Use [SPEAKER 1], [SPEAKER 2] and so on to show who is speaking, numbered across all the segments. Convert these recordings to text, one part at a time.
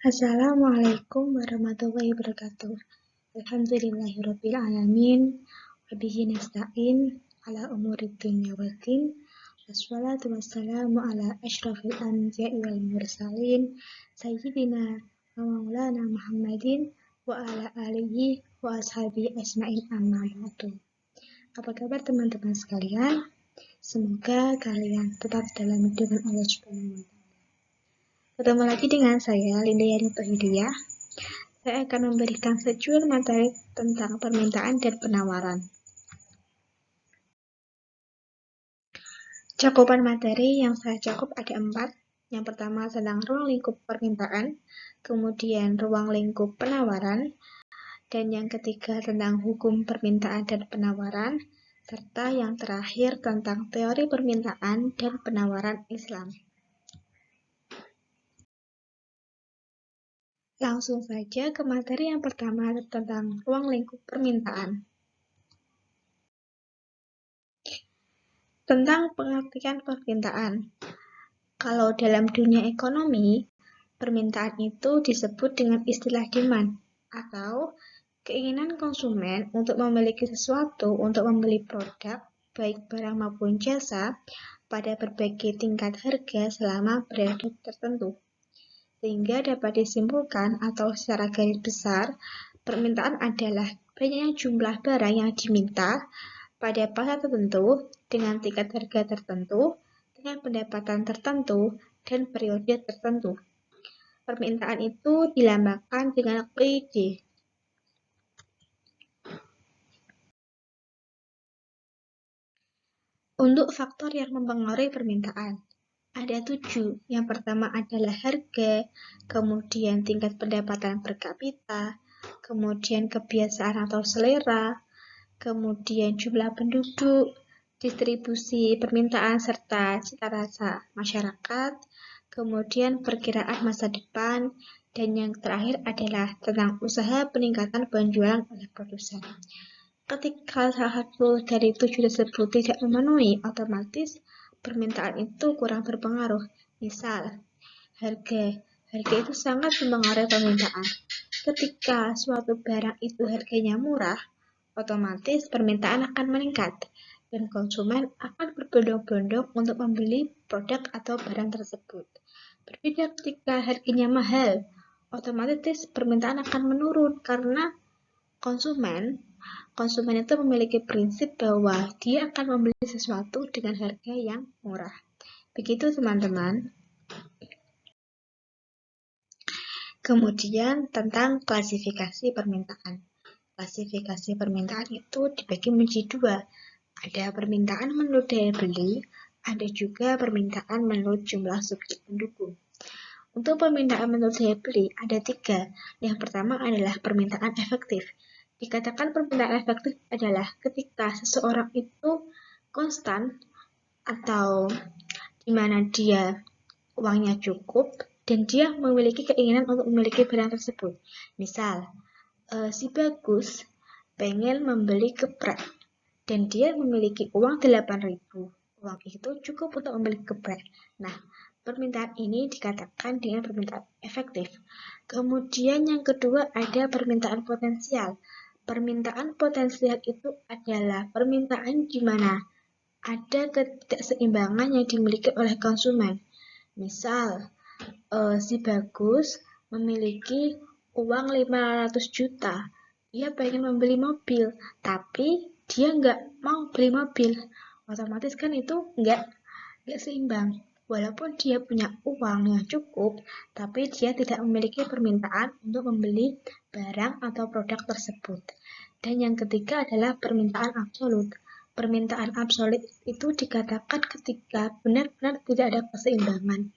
[SPEAKER 1] Assalamualaikum warahmatullahi wabarakatuh. Alhamdulillahirabbil alamin. Wabihi nasta'in ala umurid dunya waddin. Wassalatu wassalamu ala asyrafil anbiya'i wal mursalin sayyidina wa maulana Muhammadin wa ala alihi wa ashabihi asma'in amma ba'du. Apa kabar teman-teman sekalian? Semoga kalian tetap dalam lindungan Allah Subhanahu wa taala. Ketemu lagi dengan saya, Linda Yani Tohidiyah. Saya akan memberikan secuil materi tentang permintaan dan penawaran. Cakupan materi yang saya cakup ada 4. Yang pertama tentang ruang lingkup permintaan, kemudian ruang lingkup penawaran, dan yang ketiga tentang hukum permintaan dan penawaran, serta yang terakhir tentang teori permintaan dan penawaran Islam. Langsung saja ke materi yang pertama tentang ruang lingkup permintaan. Tentang pengertian permintaan. Kalau dalam dunia ekonomi, permintaan itu disebut dengan istilah demand atau keinginan konsumen untuk memiliki sesuatu untuk membeli produk, baik barang maupun jasa, pada berbagai tingkat harga selama periode tertentu. Sehingga dapat disimpulkan atau secara garis besar, permintaan adalah banyaknya jumlah barang yang diminta pada pasar tertentu dengan tingkat harga tertentu, dengan pendapatan tertentu, dan periode tertentu. Permintaan itu dilambangkan dengan PID. Untuk faktor yang mempengaruhi permintaan, ada 7. Yang pertama adalah harga, kemudian tingkat pendapatan per kapita, kemudian kebiasaan atau selera, kemudian jumlah penduduk, distribusi permintaan serta cita rasa masyarakat, kemudian perkiraan masa depan, dan yang terakhir adalah tentang usaha peningkatan penjualan oleh produsen. Ketika salah satu dari 7 tersebut tidak memenuhi, otomatis permintaan itu kurang berpengaruh. Misal, harga itu sangat mempengaruhi permintaan. Ketika suatu barang itu harganya murah, otomatis permintaan akan meningkat dan konsumen akan berbondong-bondong untuk membeli produk atau barang tersebut. Berbeda ketika harganya mahal, otomatis permintaan akan menurun karena konsumen itu memiliki prinsip bahwa dia akan membeli sesuatu dengan harga yang murah. Begitu teman-teman. Kemudian tentang klasifikasi permintaan. Klasifikasi permintaan itu dibagi menjadi 2. Ada permintaan menurut daya beli, ada juga permintaan menurut jumlah subjek pendukung. Untuk permintaan menurut daya beli ada 3. Yang pertama adalah permintaan efektif. Dikatakan permintaan efektif adalah ketika seseorang itu konstan atau di mana dia uangnya cukup dan dia memiliki keinginan untuk memiliki barang tersebut. Misal, si Bagus pengen membeli geprek dan dia memiliki uang 8.000. Uang itu cukup untuk membeli geprek. Nah, permintaan ini dikatakan dengan permintaan efektif. Kemudian yang kedua ada permintaan potensial. Permintaan potensial itu adalah permintaan di mana ada ketidakseimbangan yang dimiliki oleh konsumen. Misal, si Bagus memiliki uang 500 juta. Dia pengen membeli mobil, tapi dia nggak mau beli mobil. Otomatis kan itu nggak seimbang. Walaupun dia punya uang yang cukup, tapi dia tidak memiliki permintaan untuk membeli barang atau produk tersebut. Dan yang ketiga adalah permintaan absolut. Permintaan absolut itu dikatakan ketika benar-benar tidak ada keseimbangan.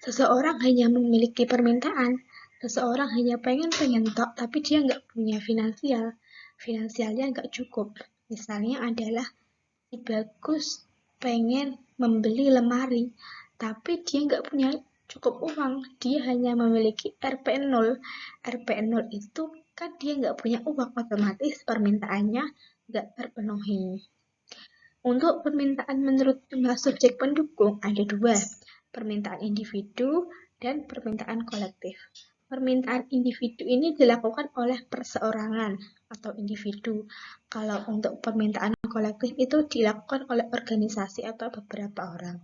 [SPEAKER 1] Seseorang hanya memiliki permintaan, seseorang hanya pengen tok, tapi dia nggak punya finansialnya nggak cukup. Misalnya adalah si Bagus pengen membeli lemari, tapi dia nggak punya cukup uang, dia hanya memiliki RP0. RP0 itu kan dia nggak punya uang, otomatis permintaannya nggak terpenuhi. Untuk permintaan menurut jumlah subjek pendukung ada 2. permintaan individu, dan permintaan kolektif. Permintaan individu ini dilakukan oleh perseorangan atau individu. Kalau untuk permintaan kolektif itu dilakukan oleh organisasi atau beberapa orang.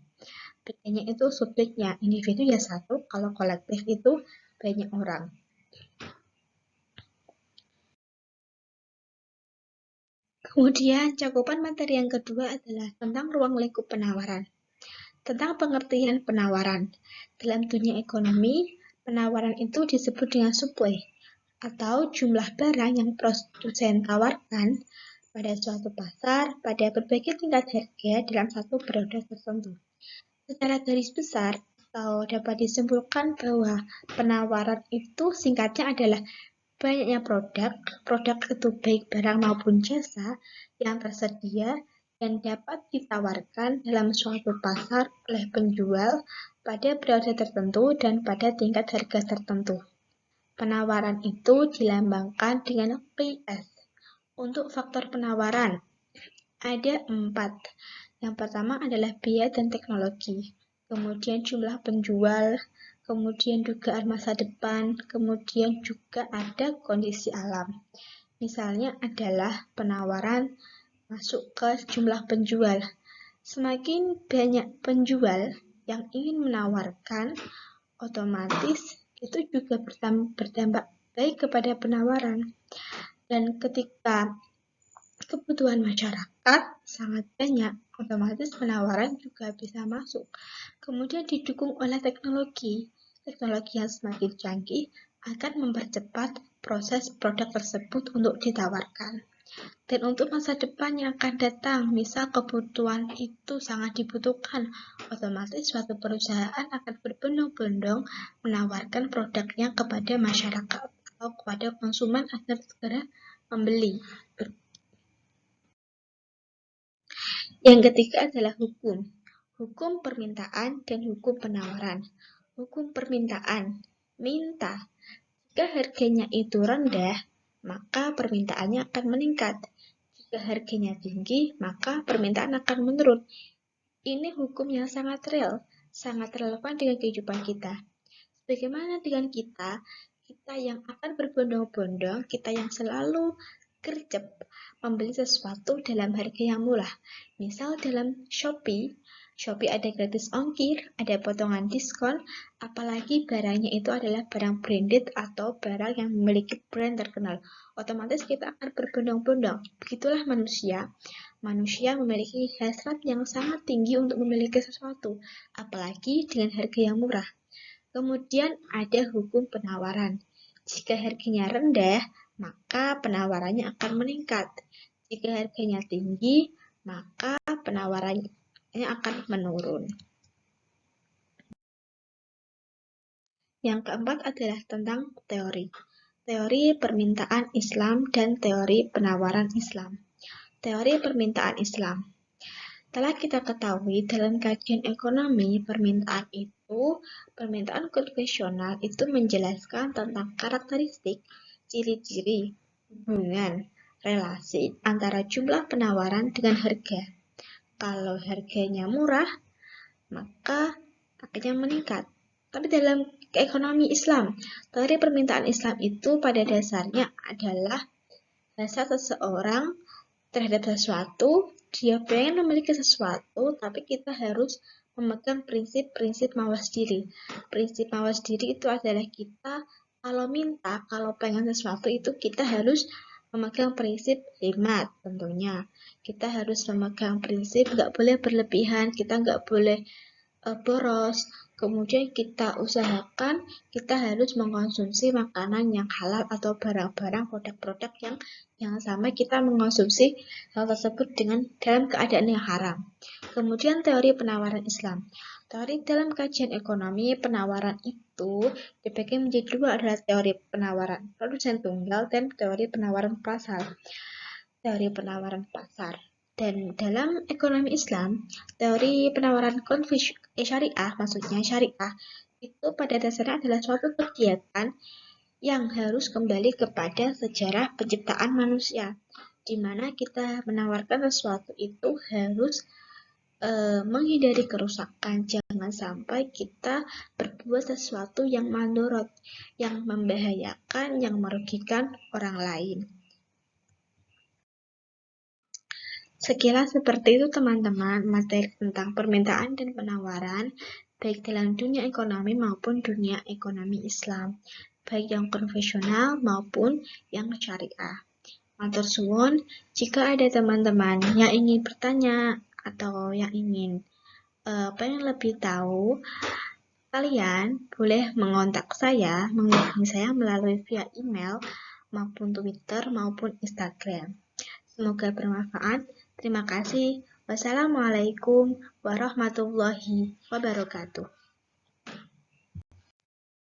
[SPEAKER 1] Bedanya itu subjeknya, individu ya satu, kalau kolektif itu banyak orang. Kemudian cakupan materi yang kedua adalah tentang ruang lingkup penawaran. Tentang pengertian penawaran. Dalam dunia ekonomi, penawaran itu disebut dengan supply atau jumlah barang yang produsen tawarkan pada suatu pasar pada berbagai tingkat harga dalam satu periode tertentu. Secara garis besar, atau dapat disimpulkan bahwa penawaran itu singkatnya adalah banyaknya produk itu baik barang maupun jasa yang tersedia dan dapat ditawarkan dalam suatu pasar oleh penjual pada periode tertentu dan pada tingkat harga tertentu. Penawaran itu dilambangkan dengan PS. Untuk faktor penawaran, ada 4. Yang pertama adalah biaya dan teknologi, kemudian jumlah penjual, kemudian dugaan masa depan, kemudian juga ada kondisi alam. Misalnya adalah penawaran masuk ke jumlah penjual. Semakin banyak penjual yang ingin menawarkan, otomatis itu juga berdampak baik kepada penawaran. Dan ketika kebutuhan masyarakat sangat banyak, otomatis penawaran juga bisa masuk. Kemudian didukung oleh teknologi. Teknologi yang semakin canggih akan mempercepat proses produk tersebut untuk ditawarkan. Dan untuk masa depan yang akan datang, misal kebutuhan itu sangat dibutuhkan, otomatis suatu perusahaan akan berbondong-bondong menawarkan produknya kepada masyarakat atau kepada konsumen agar segera membeli. Yang ketiga adalah hukum. Hukum permintaan dan hukum penawaran. Hukum permintaan, minta. Jika harganya itu rendah, maka permintaannya akan meningkat. Jika harganya tinggi, maka permintaan akan menurun. Ini hukum yang sangat real, sangat relevan dengan kehidupan kita. Bagaimana dengan kita? Kita yang akan berbondong-bondong, kita yang selalu gercep membeli sesuatu dalam harga yang murah. Misal dalam Shopee ada gratis ongkir, ada potongan diskon, apalagi barangnya itu adalah barang branded atau barang yang memiliki brand terkenal. Otomatis kita akan berbondong-bondong. Begitulah manusia. Manusia memiliki hasrat yang sangat tinggi untuk memiliki sesuatu, apalagi dengan harga yang murah. Kemudian ada hukum penawaran. Jika harganya rendah, maka penawarannya akan meningkat. Jika harganya tinggi, maka penawarannya akan menurun. Yang keempat adalah tentang teori. Teori permintaan Islam dan teori penawaran Islam. Teori permintaan Islam. Telah kita ketahui dalam kajian ekonomi, permintaan konvensional itu menjelaskan tentang karakteristik, ciri-ciri, hubungan, relasi antara jumlah penawaran dengan harga. Kalau harganya murah, maka akhirnya meningkat. Tapi dalam ekonomi Islam, teori permintaan Islam itu pada dasarnya adalah dasar seseorang terhadap sesuatu. Dia pengen memiliki sesuatu, tapi kita harus memegang prinsip-prinsip mawas diri. Prinsip mawas diri itu adalah kita kalau pengen sesuatu itu kita harus memegang prinsip hemat tentunya. Kita harus memegang prinsip nggak boleh berlebihan, kita nggak boleh boros. Kemudian kita usahakan kita harus mengkonsumsi makanan yang halal atau barang-barang produk-produk yang sampai kita mengkonsumsi hal tersebut dalam keadaan yang haram. Kemudian teori penawaran Islam. Teori dalam kajian ekonomi penawaran itu dibagi menjadi dua, adalah teori penawaran produsen tunggal dan teori penawaran pasar. Teori penawaran pasar. Dan dalam ekonomi Islam, teori penawaran syariah itu pada dasarnya adalah suatu kegiatan yang harus kembali kepada sejarah penciptaan manusia, di mana kita menawarkan sesuatu itu harus menghindari kerusakan. Jangan sampai kita berbuat sesuatu yang mandorot, yang membahayakan, yang merugikan orang lain. Sekilas seperti itu teman-teman, materi tentang permintaan dan penawaran, baik dalam dunia ekonomi maupun dunia ekonomi Islam, baik yang konvensional maupun yang syariah. Matur suwun, jika ada teman-teman yang ingin bertanya atau yang ingin pengen lebih tahu, kalian boleh mengontak saya, menghubungi saya melalui via email maupun Twitter maupun Instagram. Semoga bermanfaat. Terima kasih. Wassalamualaikum warahmatullahi wabarakatuh.